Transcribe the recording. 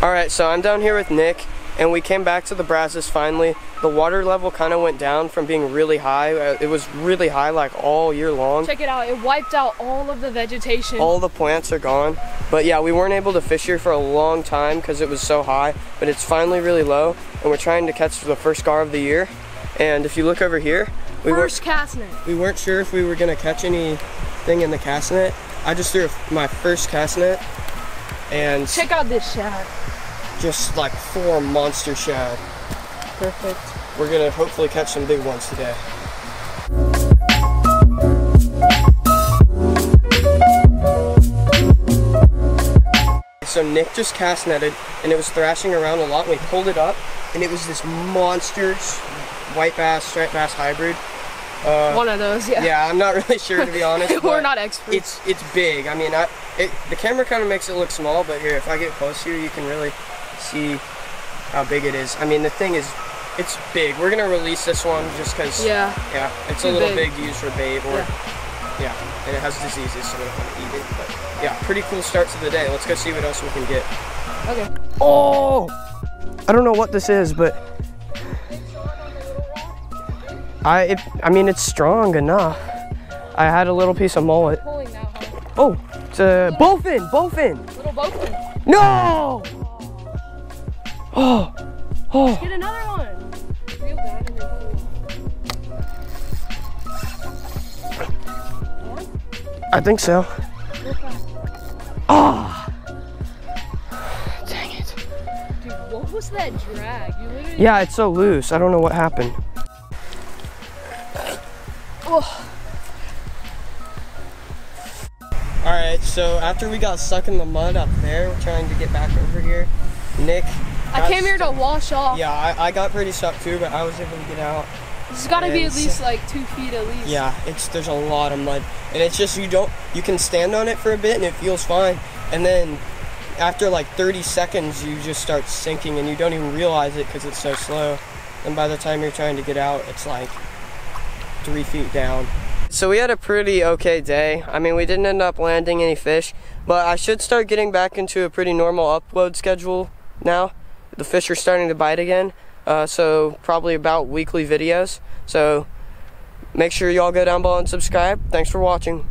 Alright, so I'm down here with Nick, and we came back to the Brazos finally. The water level kind of went down from being really high. It was really high like all year long. Check it out, it wiped out all of the vegetation. All the plants are gone. But yeah, we weren't able to fish here for a long time because it was so high, but it's finally really low, and we're trying to catch the first gar of the year. And if you look over here, we weren't sure if we were going to catch anything in the cast net. I just threw my first cast net, and check out this shad. Just like 4 monster shad. Perfect. We're gonna hopefully catch some big ones today. So Nick just cast netted, and it was thrashing around a lot, and we pulled it up, and it was this monster white bass, striped bass hybrid. One of those, yeah. Yeah, I'm not really sure, to be honest. We're not experts. It's big. I mean, the camera kind of makes it look small, but here, if I get close here, you can really see how big it is. I mean, the thing is, it's big. We're gonna release this one just because. Yeah, it's a little big to use for bait, or and it has diseases, so we don't want to eat it. But yeah, pretty cool start to the day. Let's go see what else we can get. Okay. Oh, I don't know what this is, but I mean, it's strong enough. I had a little piece of mullet. Oh, it's a bowfin. Little bowfin. No! Oh. Let's get another one. Reel down and then hold on. I think so. Oh. Dang it. Dude, what was that drag? You literally... Yeah, it's so loose. I don't know what happened. Oh. Alright, so after we got stuck in the mud up there, we're trying to get back over here. Nick, I came here to wash off. Yeah, I got pretty stuck too, but I was able to get out. It's got to be at least like 2 feet at least. Yeah, there's a lot of mud, and it's just you can stand on it for a bit and it feels fine, and then after like 30 seconds you just start sinking and you don't even realize it because it's so slow. And by the time you're trying to get out, it's like 3 feet down. So we had a pretty okay day. I mean, we didn't end up landing any fish, but I should start getting back into a pretty normal upload schedule now. The fish are starting to bite again, so probably about weekly videos. So make sure y'all go down below and subscribe. Thanks for watching.